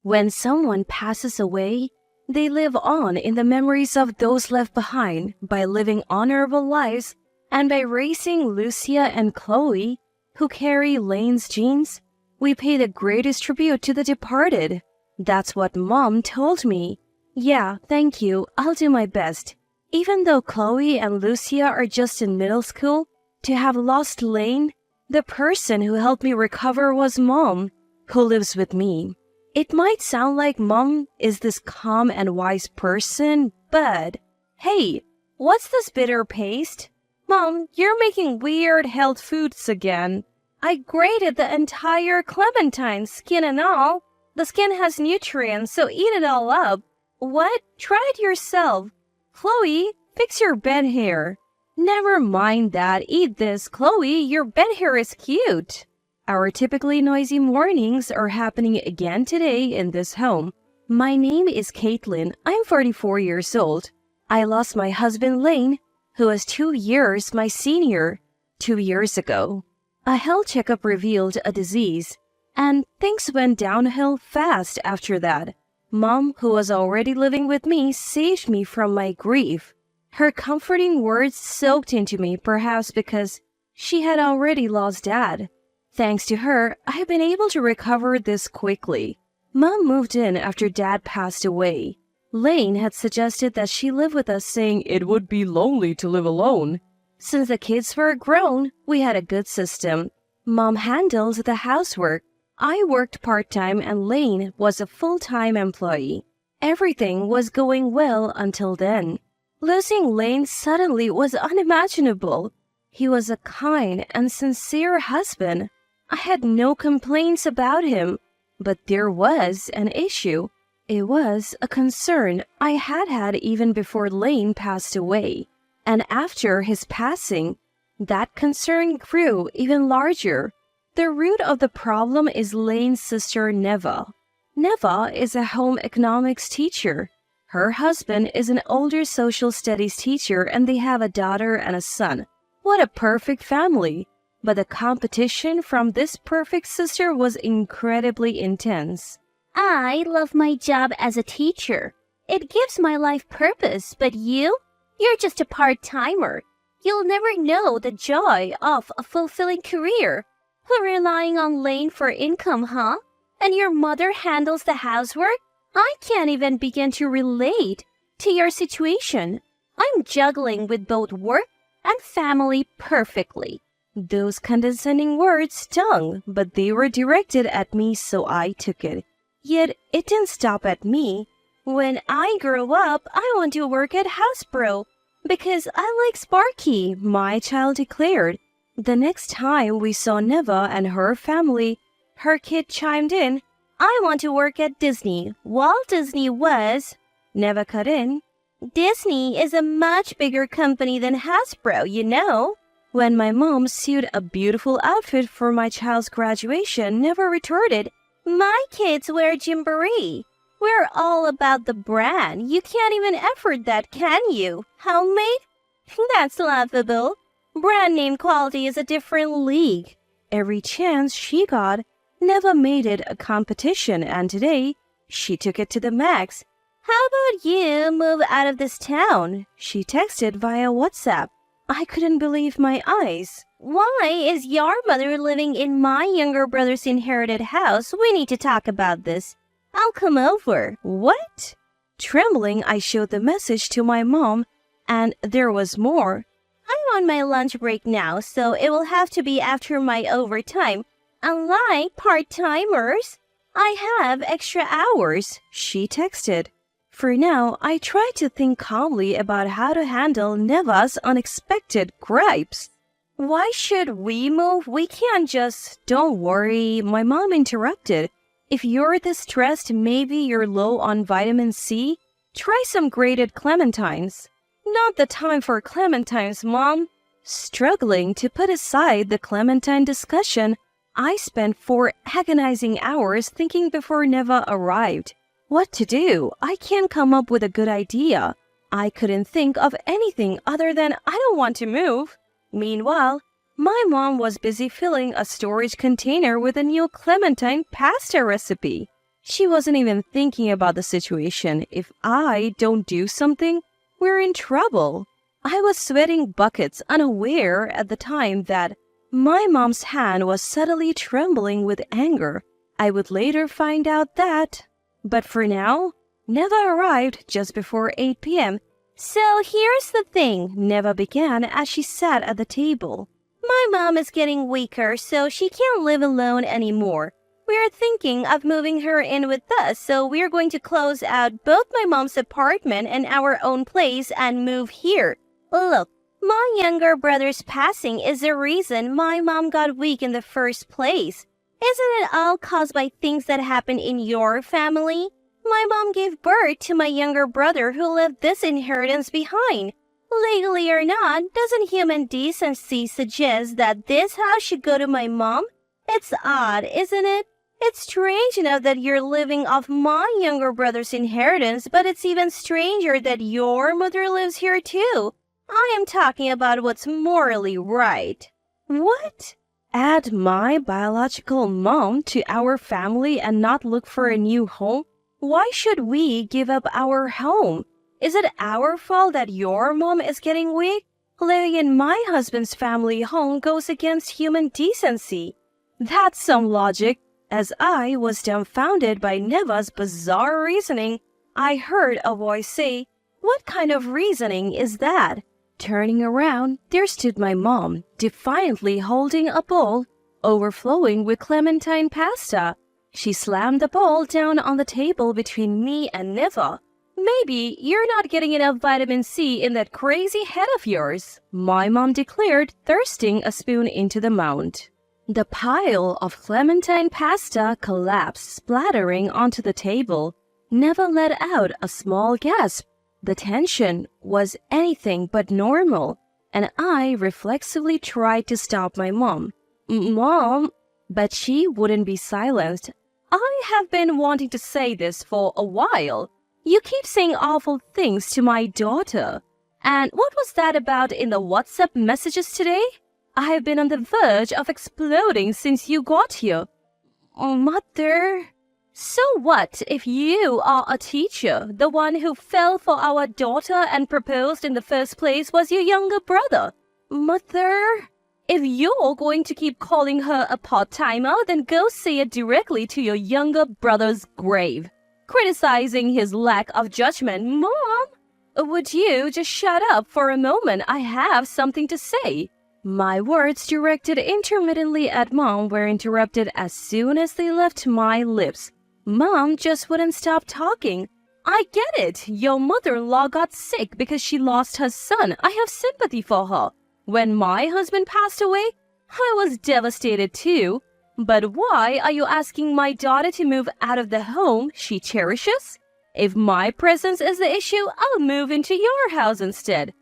When someone passes away, they live on in the memories of those left behind by living honorable lives and by raising Lucia and Chloe, who carry Lane's genes. We pay the greatest tribute to the departed. That's what Mom told me. Yeah, thank you. I'll do my best. Even though Chloe and Lucia are just in middle school, to have lost Lane, the person who helped me recover was Mom, who lives with me. It might sound like Mom is this calm and wise person, but hey, what's this bitter paste? Mom, you're making weird health foods again. I grated the entire clementine, skin and all. The skin has nutrients, so eat it all up. What? Try it yourself. Chloe, fix your bed hair. Never mind that. Eat this, Chloe. Your bed hair is cute. Our typically noisy mornings are happening again today in this home. My name is Caitlin. I'm 44 years old. I lost my husband Lane, who was 2 years my senior, 2 years ago. A health checkup revealed a disease, and things went downhill fast after that. Mom, who was already living with me, saved me from my grief. Her comforting words soaked into me, perhaps because she had already lost Dad. Thanks to her, I have been able to recover this quickly. Mom moved in after Dad passed away. Lane had suggested that she live with us, saying it would be lonely to live alone. Since the kids were grown, we had a good system. Mom handled the housework. I worked part-time and Lane was a full-time employee. Everything was going well until then. Losing Lane suddenly was unimaginable. He was a kind and sincere husband. I had no complaints about him, but there was an issue. It was a concern I had even before Lane passed away. And after his passing, that concern grew even larger. The root of the problem is Lane's sister Neva. Neva is a home economics teacher. Her husband is an older social studies teacher and they have a daughter and a son. What a perfect family! But the competition from this perfect sister was incredibly intense. I love my job as a teacher. It gives my life purpose, but you're just a part-timer. You'll never know the joy of a fulfilling career. Relying on Lane for income, huh? And your mother handles the housework? I can't even begin to relate to your situation. I'm juggling with both work and family perfectly. Those condescending words stung, but they were directed at me, so I took it. Yet it didn't stop at me. When I grow up, I want to work at Hasbro because I like Sparky, my child declared. The next time we saw Neva and her family, her kid chimed in, I want to work at Disney. Walt Disney was... Neva cut in, Disney is a much bigger company than Hasbro, you know. When my mom sewed a beautiful outfit for my child's graduation, Neva retorted, My kids wear Gymboree. We're all about the brand. You can't even afford that, can you? Homemade? That's laughable. Brand name quality is a different league. Every chance she got, Neva made it a competition, and today she took it to the max. How about you move out of this town? She texted via WhatsApp. I couldn't believe my eyes. Why is your mother living in my younger brother's inherited house? We need to talk about this. I'll come over. What? Trembling, I showed the message to my mom, and there was more. I'm on my lunch break now, so it will have to be after my overtime. Unlike part-timers, I have extra hours, she texted. For now, I tried to think calmly about how to handle Neva's unexpected gripes. Why should we move? We can't just... Don't worry, my mom interrupted. If you're this stressed, maybe you're low on vitamin C? Try some grated clementines. Not the time for clementines, Mom. Struggling to put aside the clementine discussion, I spent 4 agonizing hours thinking before Neva arrived. What to do? I can't come up with a good idea. I couldn't think of anything other than I don't want to move. Meanwhile, my mom was busy filling a storage container with a new clementine pasta recipe. She wasn't even thinking about the situation. If I don't do something, we're in trouble. I was sweating buckets, unaware at the time that my mom's hand was subtly trembling with anger. I would later find out that. But for now, Neva arrived just before 8 p.m. So here's the thing. Neva began as she sat at the table. My mom is getting weaker, so she can't live alone anymore. We're thinking of moving her in with us, so we're going to close out both my mom's apartment and our own place and move here. Look, my younger brother's passing is the reason my mom got weak in the first place. Isn't it all caused by things that happened in your family? My mom gave birth to my younger brother who left this inheritance behind. Legally or not, doesn't human decency suggest that this house should go to my mom? It's odd, isn't it? It's strange enough that you're living off my younger brother's inheritance, but it's even stranger that your mother lives here too. I am talking about what's morally right. What? Add my biological mom to our family and not look for a new home? Why should we give up our home? Is it our fault that your mom is getting weak? Living in my husband's family home goes against human decency. That's some logic. As I was dumbfounded by Neva's bizarre reasoning, I heard a voice say, "What kind of reasoning is that?" Turning around, there stood my mom, defiantly holding a bowl overflowing with clementine pasta. She slammed the bowl down on the table between me and Neva. "Maybe you're not getting enough vitamin C in that crazy head of yours," my mom declared, thrusting a spoon into the mound. The pile of clementine pasta collapsed, splattering onto the table. Neva let out a small gasp. The tension was anything but normal, and I reflexively tried to stop my mom. "Mom," but she wouldn't be silenced. "I have been wanting to say this for a while. You keep saying awful things to my daughter. And what was that about in the WhatsApp messages today? I have been on the verge of exploding since you got here." "Mother." "So what if you are a teacher? The one who fell for our daughter and proposed in the first place was your younger brother." "Mother." "If you're going to keep calling her a part-timer, then go say it directly to your younger brother's grave, criticizing his lack of judgment." "Mom, would you just shut up for a moment? I have something to say." My words, directed intermittently at Mom, were interrupted as soon as they left my lips. Mom just wouldn't stop talking. "I get it. Your mother-in-law got sick because she lost her son. I have sympathy for her. When my husband passed away, I was devastated too. But why are you asking my daughter to move out of the home she cherishes? If my presence is the issue, I'll move into your house instead.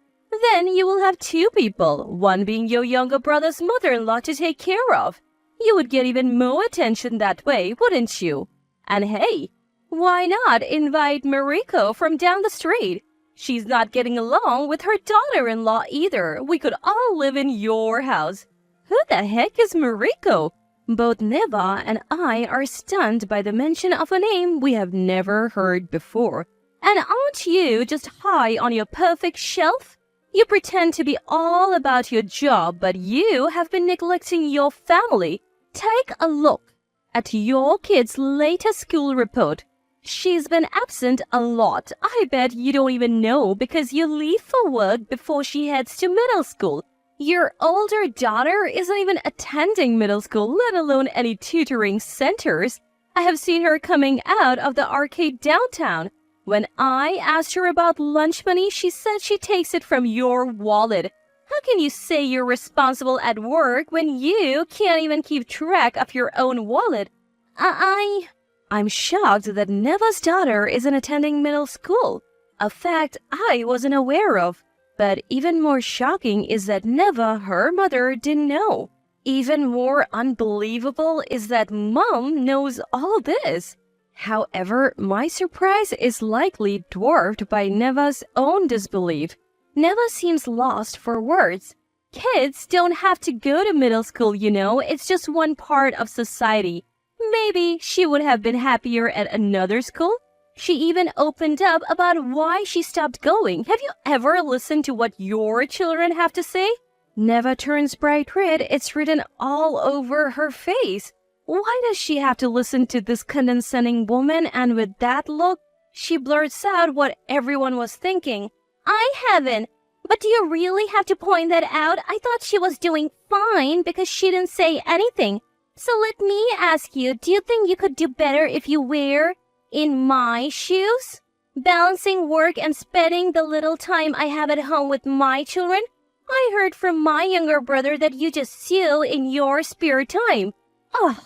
Then you will have two people, one being your younger brother's mother-in-law to take care of. You would get even more attention that way, wouldn't you? And hey, why not invite Mariko from down the street? She's not getting along with her daughter-in-law either. We could all live in your house." "Who the heck is Mariko?" Both Neva and I are stunned by the mention of a name we have never heard before. "And aren't you just high on your perfect shelf? You pretend to be all about your job, but you have been neglecting your family. Take a look at your kid's latest school report. She's been absent a lot. I bet you don't even know because you leave for work before she heads to middle school. Your older daughter isn't even attending middle school, let alone any tutoring centers. I have seen her coming out of the arcade downtown. When I asked her about lunch money, she said she takes it from your wallet. How can you say you're responsible at work when you can't even keep track of your own wallet?" I'm shocked that Neva's daughter isn't attending middle school, a fact I wasn't aware of. But even more shocking is that Neva, her mother, didn't know. Even more unbelievable is that Mom knows all this. However, my surprise is likely dwarfed by Neva's own disbelief. Neva seems lost for words. "Kids don't have to go to middle school, you know. It's just one part of society. Maybe she would have been happier at another school. She even opened up about why she stopped going. Have you ever listened to what your children have to say? Neva turns bright red. It's written all over her face. Why does she have to listen to this condescending woman? And with that look, she blurts out what everyone was thinking. I haven't. But do you really have to point that out? I thought she was doing fine because she didn't say anything. So let me ask you, do you think you could do better if you were in my shoes? Balancing work and spending the little time I have at home with my children? I heard from my younger brother that you just sew in your spare time. Ugh,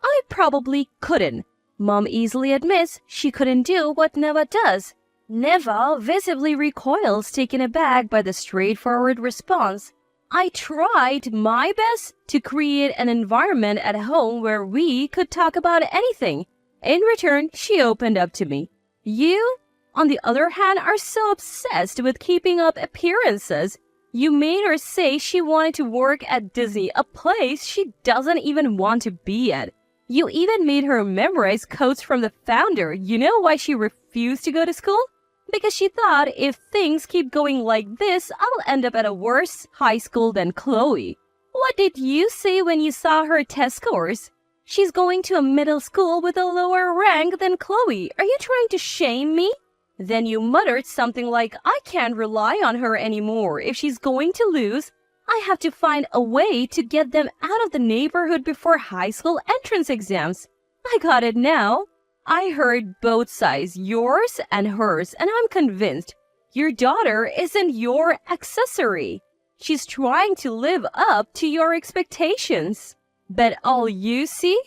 I probably couldn't. Mom easily admits she couldn't do what Neva does. Neva visibly recoils, taken aback by the straightforward response. I tried my best to create an environment at home where we could talk about anything. In return, she opened up to me. You, on the other hand, are so obsessed with keeping up appearances. You made her say she wanted to work at Disney, a place she doesn't even want to be at. You even made her memorize quotes from the founder. You know why she refused to go to school? Because she thought if things keep going like this, I'll end up at a worse high school than Chloe. What did you say when you saw her test scores? She's going to a middle school with a lower rank than Chloe. Are you trying to shame me? Then you muttered something like, I can't rely on her anymore. If she's going to lose, I have to find a way to get them out of the neighborhood before high school entrance exams. I got it now. I heard both sides, yours and hers, and I'm convinced your daughter isn't your accessory. She's trying to live up to your expectations. But all you see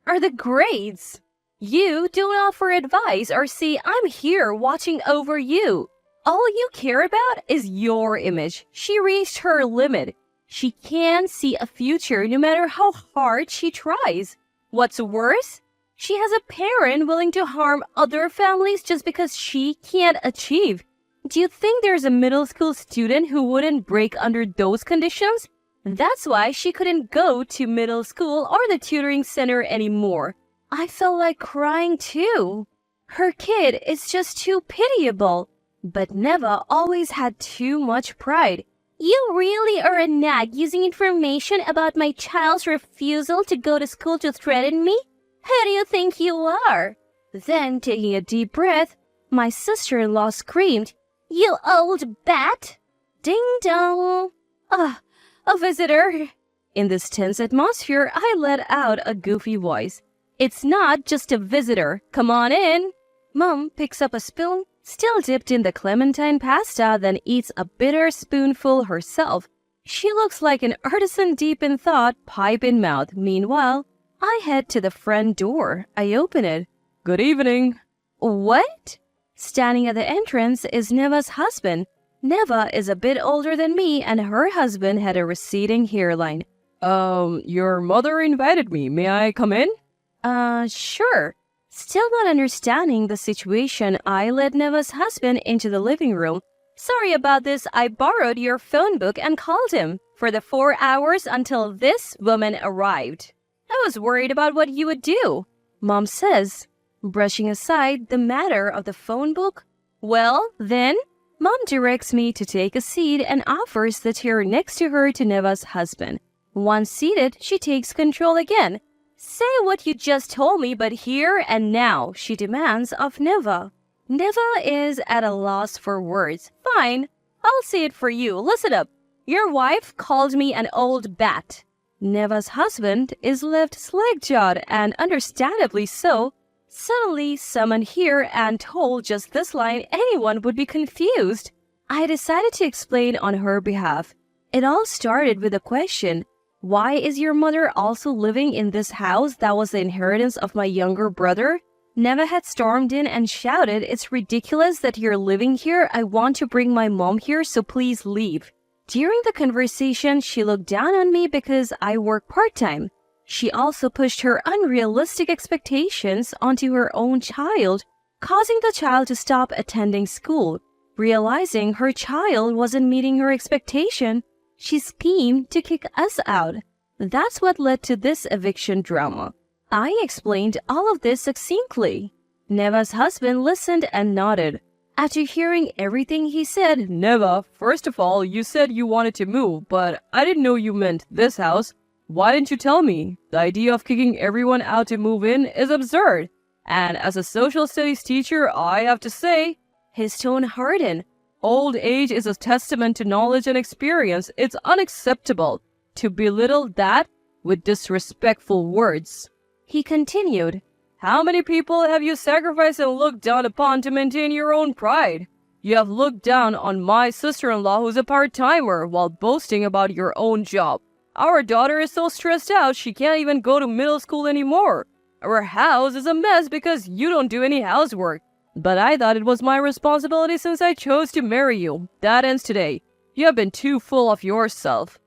are the grades. You don't offer advice or say, I'm here watching over you. All you care about is your image. She reached her limit. She can't see a future no matter how hard she tries. What's worse? She has a parent willing to harm other families just because she can't achieve. Do you think there's a middle school student who wouldn't break under those conditions? That's why she couldn't go to middle school or the tutoring center anymore. I felt like crying too. Her kid is just too pitiable. But Neva always had too much pride. You really are a nag using information about my child's refusal to go to school to threaten me? Who do you think you are? Then, taking a deep breath, my sister-in-law screamed, You old bat! Ding dong! Ah, a visitor! In this tense atmosphere, I let out a goofy voice. It's not just a visitor. Come on in. Mom picks up a spoon, still dipped in the clementine pasta, then eats a bitter spoonful herself. She looks like an artisan deep in thought, pipe in mouth. Meanwhile, I head to the front door. I open it. Good evening. What? Standing at the entrance is Neva's husband. Neva is a bit older than me and her husband had a receding hairline. Your mother invited me. May I come in? Sure. Still not understanding the situation, I led Neva's husband into the living room. Sorry about this. I borrowed your phone book and called him for the 4 hours until this woman arrived. I was worried about what you would do, Mom says, brushing aside the matter of the phone book. Well, then, Mom directs me to take a seat and offers the chair next to her to Neva's husband. Once seated, she takes control again. Say what you just told me, but here and now, she demands of Neva. Neva is at a loss for words. Fine, I'll say it for you. Listen up. Your wife called me an old bat. Neva's husband is left slack-jawed, and understandably so. Suddenly summoned here and told just this line, anyone would be confused. I decided to explain on her behalf. It all started with a question. Why is your mother also living in this house that was the inheritance of my younger brother? Neva had stormed in and shouted, It's ridiculous that you're living here. I want to bring my mom here, so please leave. During the conversation, she looked down on me because I work part-time. She also pushed her unrealistic expectations onto her own child, causing the child to stop attending school. Realizing her child wasn't meeting her expectation, she schemed to kick us out. That's what led to this eviction drama. I explained all of this succinctly. Neva's husband listened and nodded. After hearing everything he said, Neva, first of all, you said you wanted to move, but I didn't know you meant this house. Why didn't you tell me? The idea of kicking everyone out to move in is absurd. And as a social studies teacher, I have to say, his tone hardened. Old age is a testament to knowledge and experience. It's unacceptable to belittle that with disrespectful words. He continued, How many people have you sacrificed and looked down upon to maintain your own pride? You have looked down on my sister-in-law who's a part-timer while boasting about your own job. Our daughter is so stressed out she can't even go to middle school anymore. Our house is a mess because you don't do any housework. But I thought it was my responsibility since I chose to marry you. That ends today. You have been too full of yourself.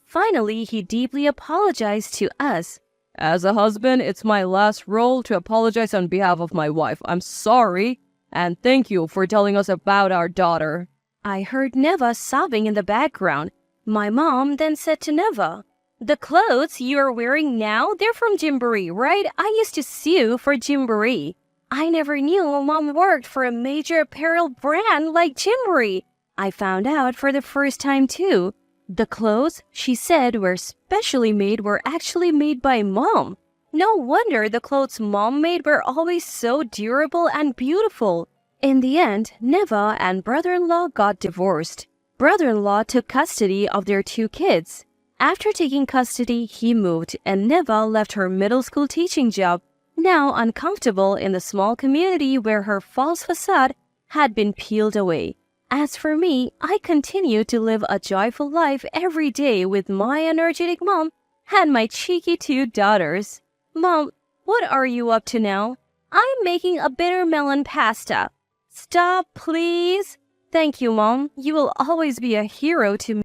Finally, he deeply apologized to us. As a husband, it's my last role to apologize on behalf of my wife. I'm sorry, and thank you for telling us about our daughter. I heard Neva sobbing in the background. My mom then said to Neva, The clothes you are wearing now, they're from Gymboree, right? I used to sue for Gymboree. I never knew Mom worked for a major apparel brand like Gymboree. I found out for the first time too. The clothes she said were specially made were actually made by Mom. No wonder the clothes Mom made were always so durable and beautiful. In the end, Neva and brother-in-law got divorced. Brother-in-law took custody of their 2 kids. After taking custody, he moved and Neva left her middle school teaching job, now uncomfortable in the small community where her false facade had been peeled away. As for me, I continue to live a joyful life every day with my energetic mom and my cheeky 2 daughters. Mom, what are you up to now? I'm making a bitter melon pasta. Stop, please. Thank you, Mom. You will always be a hero to me.